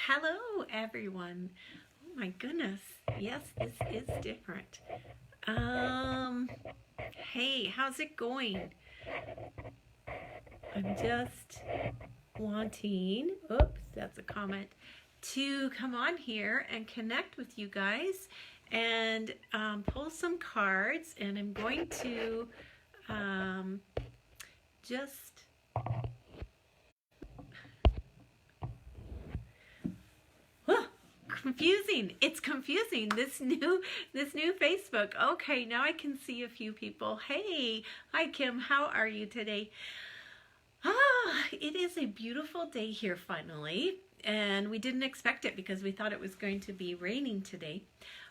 Hello, everyone. Oh my goodness. Yes, this is different. Um, hey, how's it going? I'm just wanting, oops, that's a comment, to come on here and connect with you guys and pull some cards. And I'm going to um, just confusing. It's confusing. This new Facebook. Okay, now I can see a few people. Hey, hi Kim. How are you today? It is a beautiful day here finally, and we didn't expect it because we thought it was going to be raining today.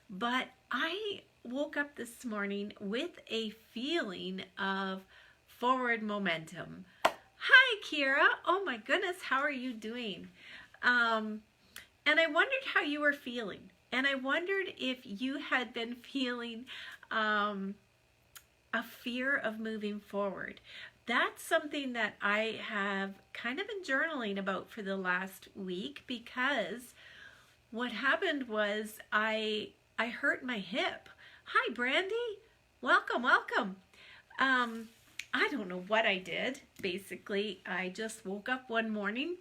But I woke up this morning with a feeling of forward momentum. Hi, Kira. Oh my goodness, how are you doing? And I wondered how you were feeling. And I wondered if you had been feeling a fear of moving forward. That's something that I have kind of been journaling about for the last week, because what happened was I hurt my hip. Hi, Brandy. Welcome, welcome. I don't know what I did. Basically, I just woke up one morning.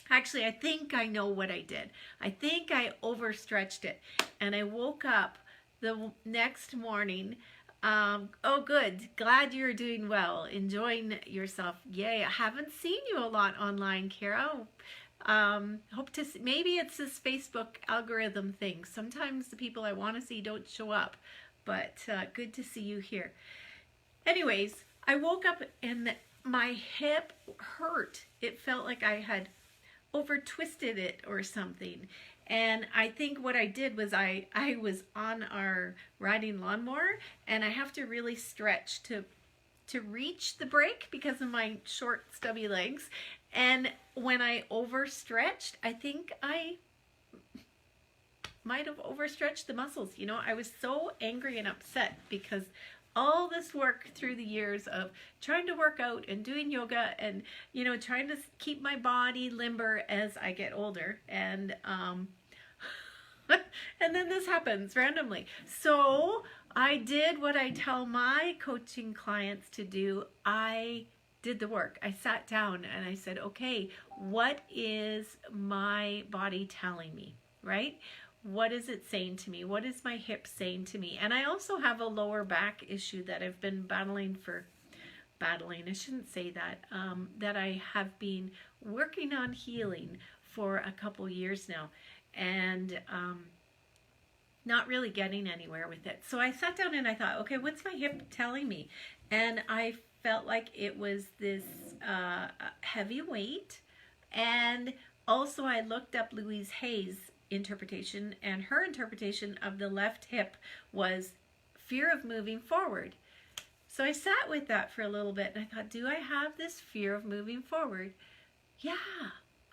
Actually, I think I know what I did. I think I overstretched it. And I woke up the next morning. Oh, good. Glad you're doing well. Enjoying yourself. Yay. I haven't seen you a lot online, Kara. Hope to see. Maybe it's this Facebook algorithm thing. Sometimes the people I want to see don't show up. But good to see you here. Anyways, I woke up and my hip hurt. It felt like I had over twisted it or something. And I think what I did was I was on our riding lawnmower, and I have to really stretch to reach the brake because of my short stubby legs. And when I overstretched, I think I might have overstretched the muscles. You know, I was so angry and upset because all this work through the years of trying to work out and doing yoga and, you know, trying to keep my body limber as I get older. And and then this happens randomly. So I did what I tell my coaching clients to do. I did the work. I sat down and I said, okay, what is my body telling me, right? What is it saying to me? What is my hip saying to me? And I also have a lower back issue that I've been I shouldn't say that, that I have been working on healing for a couple years now, and not really getting anywhere with it. So I sat down and I thought, okay, what's my hip telling me? And I felt like it was this heavy weight. And also I looked up Louise Hay's interpretation, and her interpretation of the left hip was fear of moving forward. So I sat with that for a little bit and I thought, do I have this fear of moving forward? Yeah,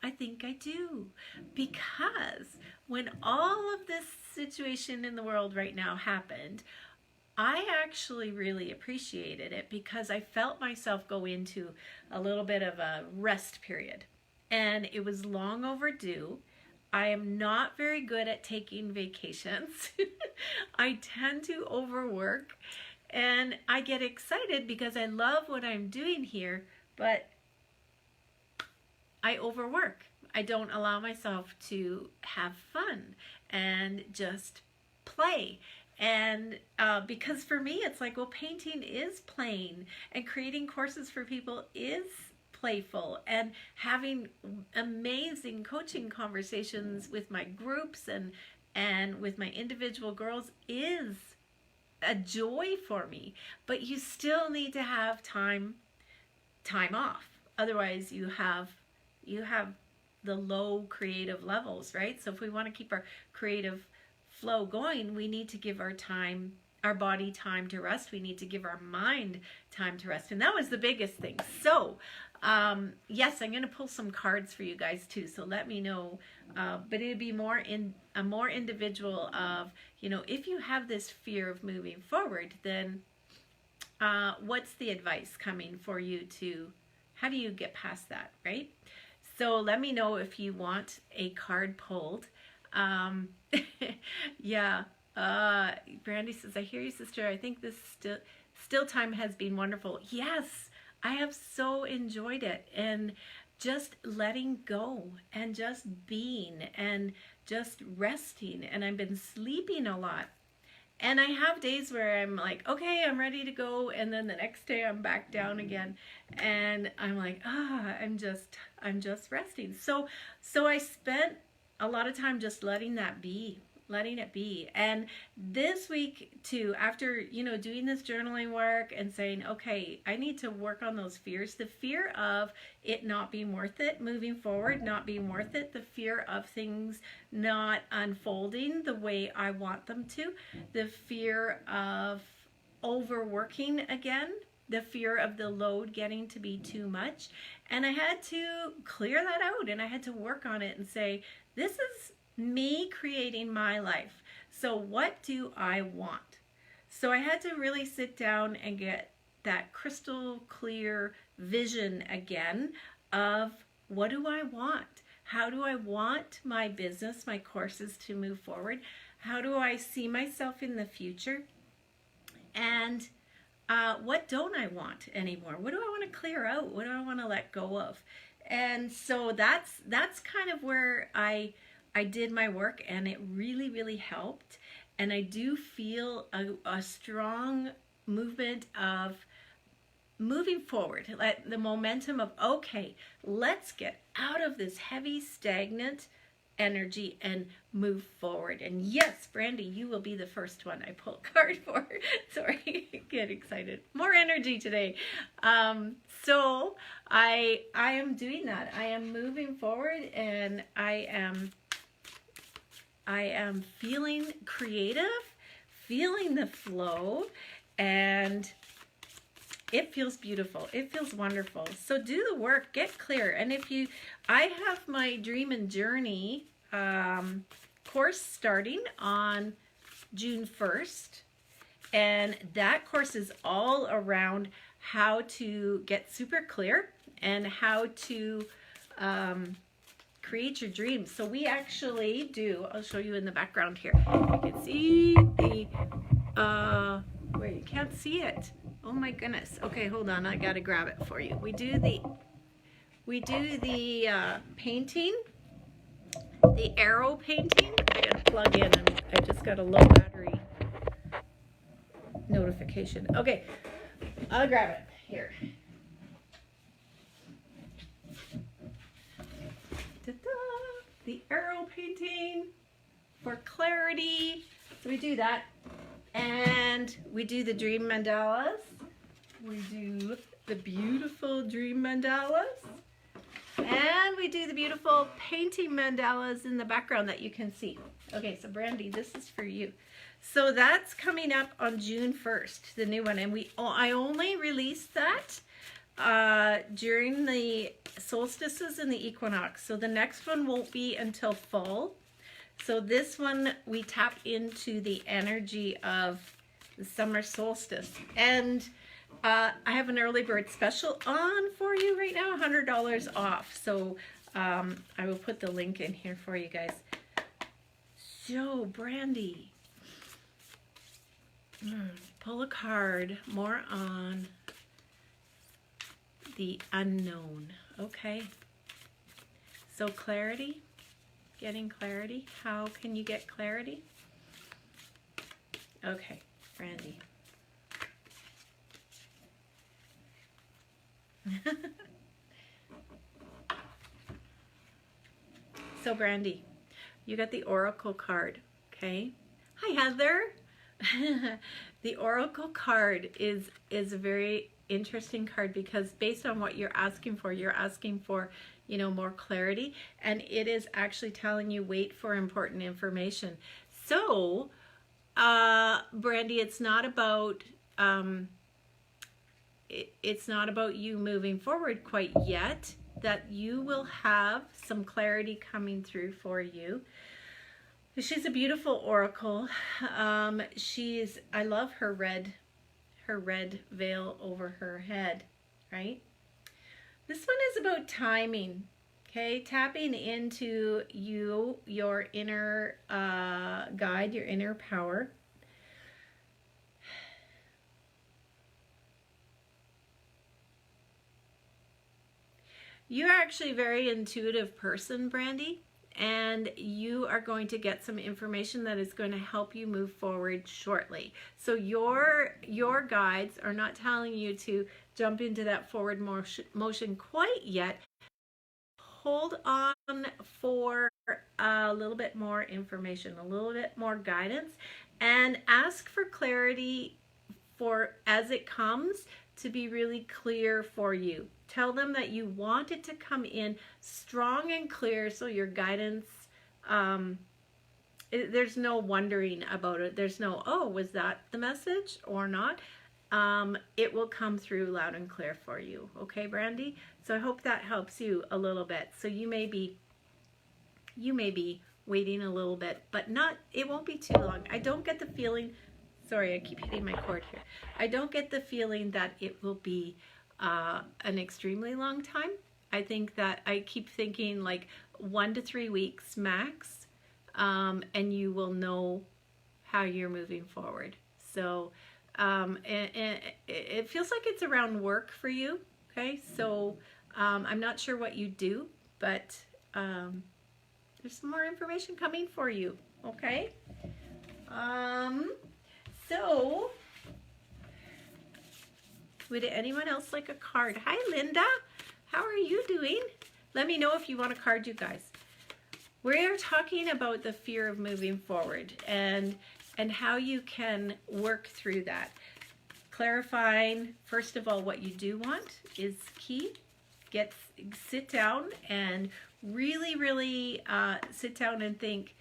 I think I do. Because when all of this situation in the world right now happened, I actually really appreciated it because I felt myself go into a little bit of a rest period. And it was long overdue. I am not very good at taking vacations. I tend to overwork, and I get excited because I love what I'm doing here, but I overwork. I don't allow myself to have fun and just play. And because for me, it's like, well, painting is playing, and creating courses for people is playful, and having amazing coaching conversations with my groups and with my individual girls is a joy for me. But you still need to have time off. Otherwise you have the low creative levels, right? So if we want to keep our creative flow going, we need to give our body time to rest. We need to give our mind time to rest. And that was the biggest thing. So yes, I'm going to pull some cards for you guys too, so let me know, but it'd be more individual of, you know, if you have this fear of moving forward, then what's the advice coming for you to, how do you get past that, right? So let me know if you want a card pulled. Yeah. Brandy says, I hear you, sister. I think this still time has been wonderful. Yes, I have so enjoyed it. And just letting go and just being and just resting. And I've been sleeping a lot. And I have days where I'm like, okay, I'm ready to go. And then the next day I'm back down again. And I'm like, I'm just resting. So I spent a lot of time just letting it be. And this week too, after, doing this journaling work and saying, okay, I need to work on those fears, the fear of it not being worth it, moving forward, not being worth it, the fear of things not unfolding the way I want them to, the fear of overworking again, the fear of the load getting to be too much. And I had to clear that out, and I had to work on it and say, this is me creating my life. So what do I want? So I had to really sit down and get that crystal clear vision again of what do I want? How do I want my business, my courses to move forward? How do I see myself in the future? And what don't I want anymore? What do I want to clear out? What do I want to let go of? And so that's kind of where I did my work, and it really, really helped. And I do feel a strong movement of moving forward, like the momentum of, okay, let's get out of this heavy, stagnant energy and move forward. And yes, Brandy, you will be the first one I pull a card for. Sorry, get excited. More energy today. So I am doing that. I am moving forward, and I am feeling creative, feeling the flow, and it feels beautiful. It feels wonderful. So do the work, get clear. And I have my Dream and Journey course starting on June 1st. And that course is all around how to get super clear and how to create your dreams. So we actually do, I'll show you in the background here. You can see where you can't see it. Oh my goodness. Okay, hold on. I gotta grab it for you. We do the painting, the arrow painting. I gotta plug in. I just got a low battery notification. Okay, I'll grab it here. The arrow painting for clarity. So we do that. And we do the dream mandalas. We do the beautiful dream mandalas. And we do the beautiful painting mandalas in the background that you can see. Okay, so Brandy, this is for you. So that's coming up on June 1st, the new one. And I only released that during the solstices and the equinox. So the next one won't be until fall. So this one, we tap into the energy of the summer solstice. And I have an early bird special on for you right now, $100 off. So I will put the link in here for you guys. So Brandy, pull a card more on the unknown. Okay. So clarity. Getting clarity. How can you get clarity? Okay, Brandy. So Brandy, you got the Oracle card, okay? Hi Heather. The Oracle card is a very interesting card because based on what you're asking for, more clarity, and it is actually telling you wait for important information. So Brandy, it's not about it's not about you moving forward quite yet. That you will have some clarity coming through for you. She's a beautiful oracle. I love her red veil over her head, right? This one is about timing, Okay, tapping into you, your inner guide, your inner power. You're actually a very intuitive person, Brandy, and you are going to get some information that is going to help you move forward shortly. So your guides are not telling you to jump into that forward motion quite yet. Hold on for a little bit more information, a little bit more guidance, and ask for clarity for as it comes to be really clear for you. Tell them that you want it to come in strong and clear so your guidance, there's no wondering about it. There's no, oh, was that the message or not? It will come through loud and clear for you. Okay, Brandy? So I hope that helps you a little bit. So you may be waiting a little bit, but it won't be too long. I don't get the feeling, sorry, I keep hitting my cord here. I don't get the feeling that it will be an extremely long time. I think that I keep thinking like 1 to 3 weeks max, and you will know how you're moving forward. So and it feels like it's around work for you. Okay, so I'm not sure what you do, but there's some more information coming for you. Okay. So, would anyone else like a card? Hi, Linda. How are you doing? Let me know if you want a card, you guys. We are talking about the fear of moving forward and how you can work through that. Clarifying, first of all, what you do want is key. Sit down and really sit down and think,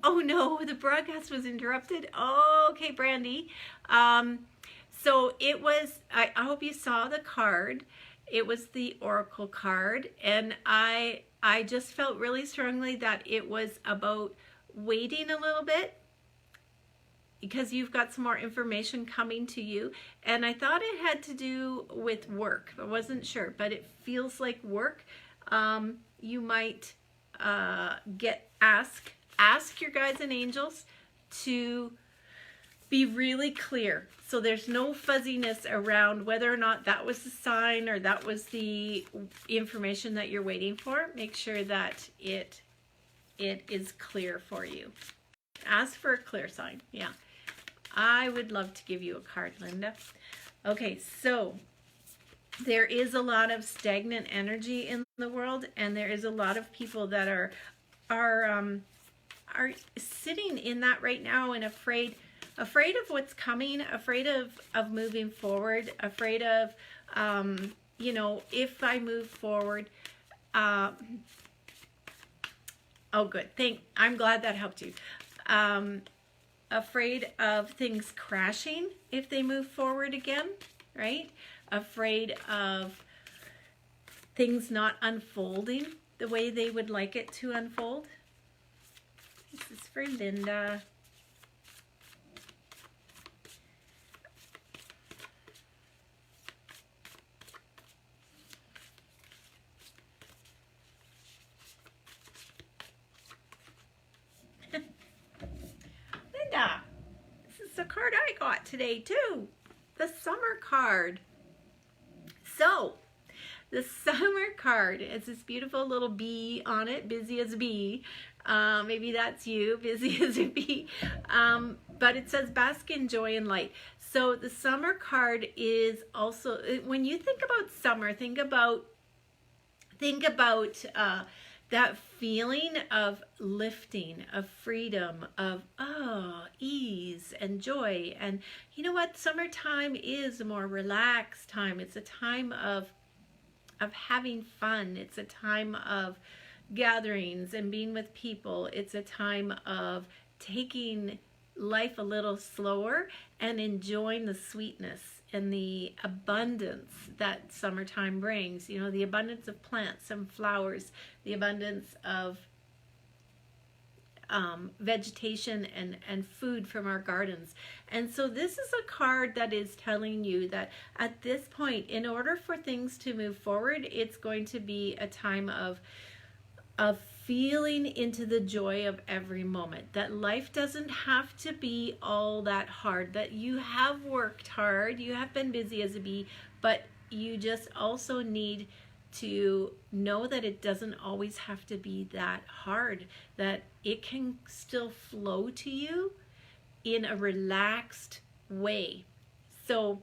oh no, the broadcast was interrupted. Oh, okay, Brandy. So it was, I hope you saw the card. It was the Oracle card, and I just felt really strongly that it was about waiting a little bit because you've got some more information coming to you. And I thought it had to do with work. I wasn't sure, but it feels like work. You might ask your guides and angels to be really clear. So there's no fuzziness around whether or not that was the sign or that was the information that you're waiting for. Make sure that it is clear for you. Ask for a clear sign. Yeah. I would love to give you a card, Linda. Okay, so there is a lot of stagnant energy in the world, and there is a lot of people that are sitting in that right now and afraid of what's coming, afraid of moving forward, afraid of, you know, if I move forward. Oh, good. I'm glad that helped you. Afraid of things crashing if they move forward again, right? Afraid of things not unfolding the way they would like it to unfold. This is for Linda. Linda, this is the card I got today too. The summer card. So, the summer card has this beautiful little bee on it, busy as a bee. Maybe that's you, busy as a bee. But it says bask in joy and light. So the summer card is also, when you think about summer, think about that feeling of lifting, of freedom, of ease and joy. And you know what? Summertime is a more relaxed time. It's a time of having fun. It's a time of gatherings and being with people. It's a time of taking life a little slower and enjoying the sweetness and the abundance that summertime brings. You know, the abundance of plants and flowers, the abundance of vegetation and food from our gardens. And so this is a card that is telling you that at this point, in order for things to move forward, it's going to be a time of feeling into the joy of every moment. That life doesn't have to be all that hard, that you have worked hard, you have been busy as a bee, but you just also need to know that it doesn't always have to be that hard, that it can still flow to you in a relaxed way. So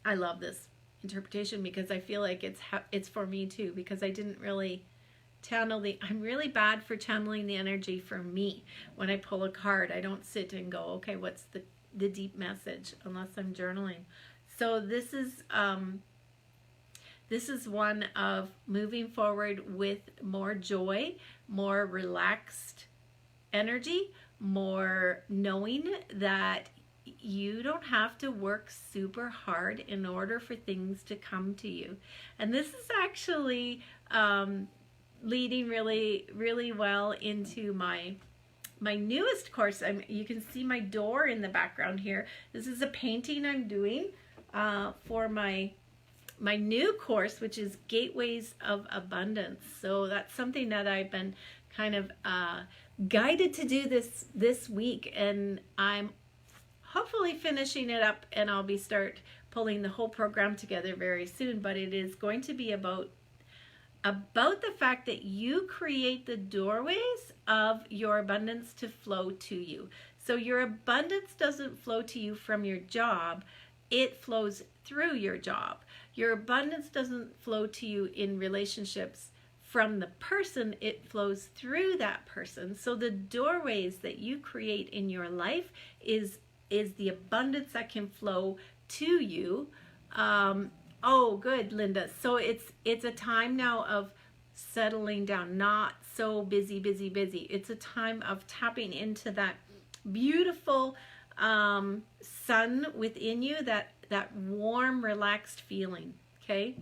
I love this interpretation because I feel like it's for me too, because I didn't really channel I'm really bad for channeling the energy for me. When I pull a card, I don't sit and go, okay, what's the deep message, unless I'm journaling. So this is one of moving forward with more joy, more relaxed energy, more knowing that you don't have to work super hard in order for things to come to you. And this is actually leading really, really well into my newest course. You can see my door in the background here. This is a painting I'm doing for my new course, which is Gateways of Abundance. So that's something that I've been kind of guided to do this week, and I'm hopefully finishing it up, and I'll start pulling the whole program together very soon. But it is going to be about the fact that you create the doorways of your abundance to flow to you. So your abundance doesn't flow to you from your job, it flows through your job. Your abundance doesn't flow to you in relationships from the person, it flows through that person. So the doorways that you create in your life is the abundance that can flow to you. Oh, good, Linda. So it's a time now of settling down, not so busy. It's a time of tapping into that beautiful sun within you, that warm, relaxed feeling. Okay?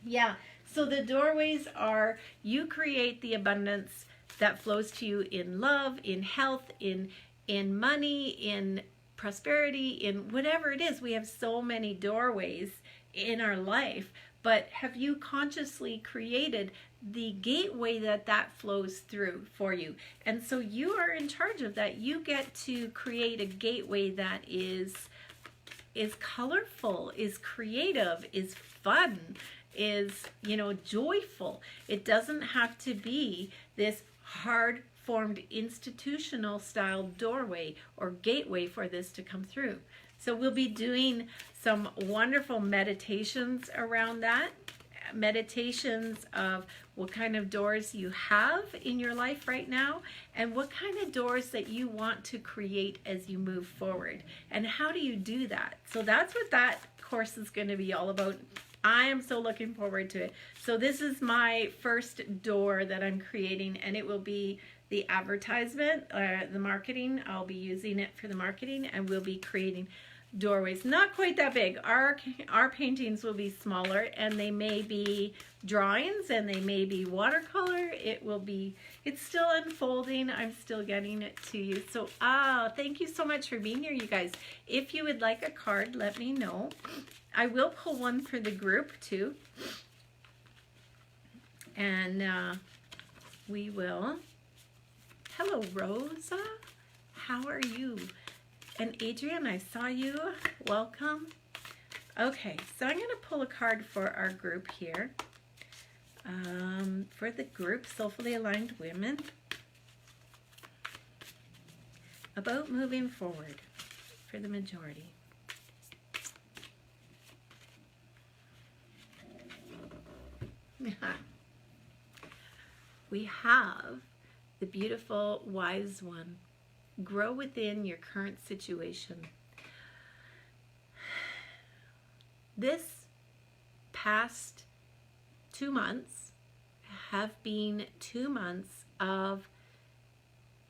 Yeah. So the doorways are, you create the abundance that flows to you in love, in health, in money, in prosperity, in whatever it is. We have so many doorways in our life, but have you consciously created the gateway that flows through for you? And so you are in charge of that. You get to create a gateway that is colorful, is creative, is fun, is, joyful. It doesn't have to be this hard formed institutional style doorway or gateway for this to come through. So we'll be doing some wonderful meditations around that. Meditations of what kind of doors you have in your life right now, and what kind of doors that you want to create as you move forward. And how do you do that? So that's what that course is going to be all about. I am so looking forward to it. So this is my first door that I'm creating, and it will be the advertisement, the marketing. I'll be using it for the marketing, and we'll be creating doorways. Not quite that big. Our paintings will be smaller, and they may be drawings, and they may be watercolor. It's still unfolding. I'm still getting it to you. So thank you so much for being here, you guys. If you would like a card, let me know. I will pull one for the group too, and we will. Hello, Rosa. How are you? And Adrian, I saw you. Welcome. Okay, so I'm going to pull a card for our group here. For the group, Soulfully Aligned Women. About moving forward for the majority. We have the beautiful wise one. Grow within your current situation. This past 2 months have been 2 months of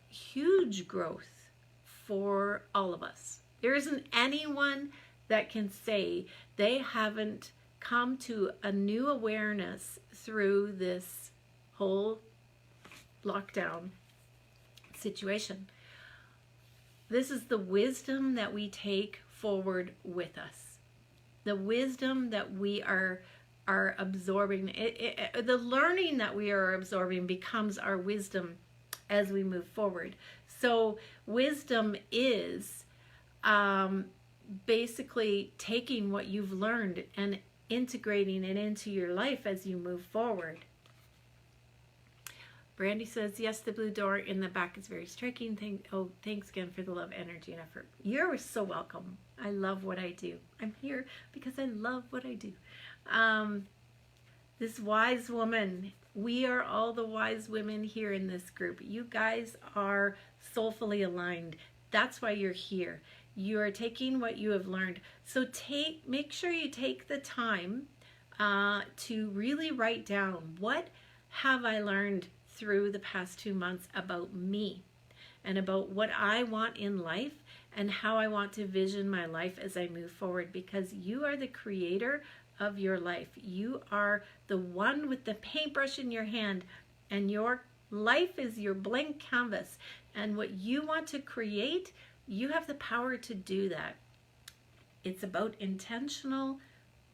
huge growth for all of us. There isn't anyone that can say they haven't come to a new awareness through this whole lockdown situation. This is the wisdom that we take forward with us. The wisdom that we are absorbing. The learning that we are absorbing becomes our wisdom as we move forward. So wisdom is basically taking what you've learned and integrating it into your life as you move forward. Brandy says, yes, the blue door in the back is very striking. Thanks again for the love, energy, and effort. You're so welcome. I love what I do. I'm here because I love what I do. This wise woman, we are all the wise women here in this group. You guys are soulfully aligned. That's why you're here. You are taking what you have learned. So make sure you take the time to really write down, what have I learned through the past 2 months about me and about what I want in life and how I want to vision my life as I move forward, because you are the creator of your life. You are the one with the paintbrush in your hand, and your life is your blank canvas, and what you want to create, you have the power to do that. It's about intentional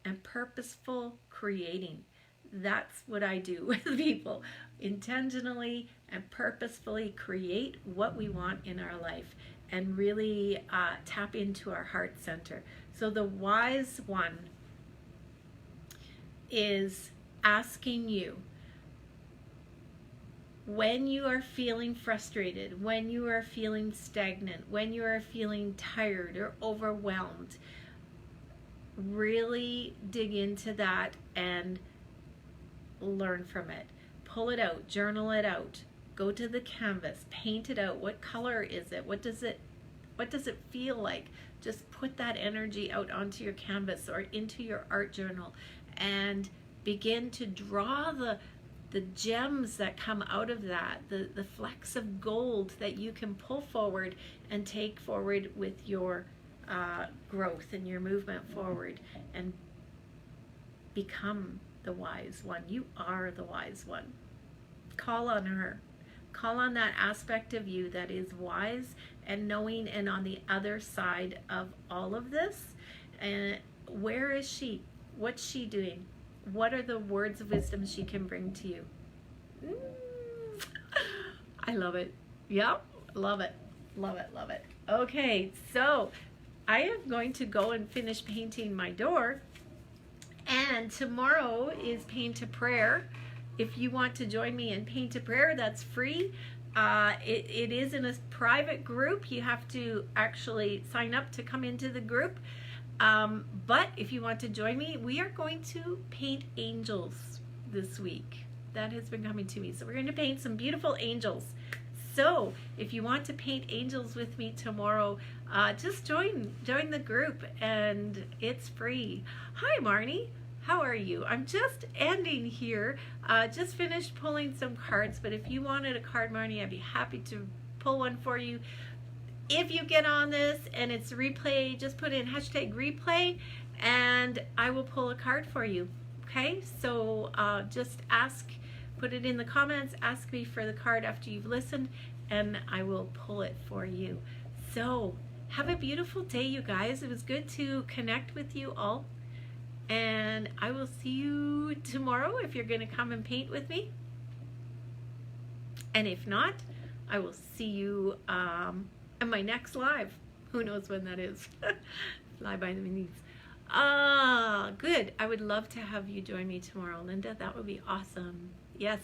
and purposeful creating. That's what I do with people. Intentionally and purposefully create what we want in our life and really tap into our heart center. So the wise one is asking you, when you are feeling frustrated, when you are feeling stagnant, when you are feeling tired or overwhelmed, really dig into that and learn from it. Pull it out, journal it out, go to the canvas, paint it out. What color is it? What does it feel like? Just put that energy out onto your canvas or into your art journal and begin to draw the gems that come out of that, the flecks of gold that you can pull forward and take forward with your growth and your movement forward and become the wise one. You are the wise one. Call on her. Call on that aspect of you that is wise and knowing and on the other side of all of this. And where is she? What's she doing? What are the words of wisdom she can bring to you? I love it. Yep, love it. Love it, love it. Okay, so I am going to go and finish painting my door. And tomorrow is Paint a Prayer. If you want to join me in Paint a Prayer, that's free. It is in a private group. You have to actually sign up to come into the group. But if you want to join me, we are going to paint angels this week. That has been coming to me. So we're going to paint some beautiful angels. So if you want to paint angels with me tomorrow, just join the group, and it's free. Hi, Marnie. How are you? I'm just ending here. Just finished pulling some cards, but if you wanted a card, Marnie, I'd be happy to pull one for you. If you get on this and it's replay, just put in #replay and I will pull a card for you. Okay, so just put it in the comments, ask me for the card after you've listened, and I will pull it for you. So have a beautiful day, you guys. It was good to connect with you all. And I will see you tomorrow if you're going to come and paint with me. And if not, I will see you on my next live. Who knows when that is? Fly by the knees. Good. I would love to have you join me tomorrow, Linda. That would be awesome. Yes.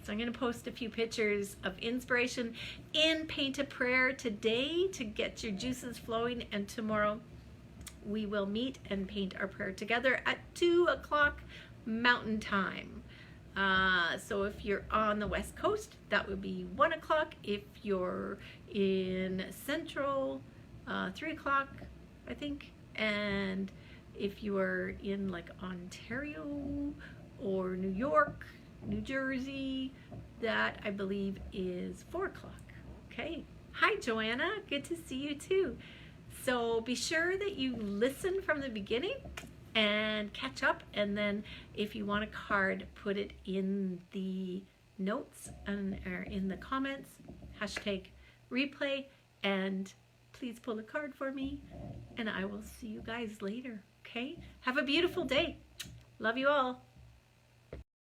So I'm going to post a few pictures of inspiration in Paint a Prayer today to get your juices flowing, and tomorrow we will meet and paint our prayer together at 2 o'clock Mountain Time. So if you're on the West Coast, that would be 1 o'clock. If you're in Central, 3 o'clock, I think. And if you are in like Ontario or New York, New Jersey, that I believe is 4 o'clock. Okay. Hi, Joanna. Good to see you too. So be sure that you listen from the beginning and catch up, and then if you want a card, put it in the notes or in the comments, replay, and please pull a card for me, and I will see you guys later. Okay? Have a beautiful day. Love you all.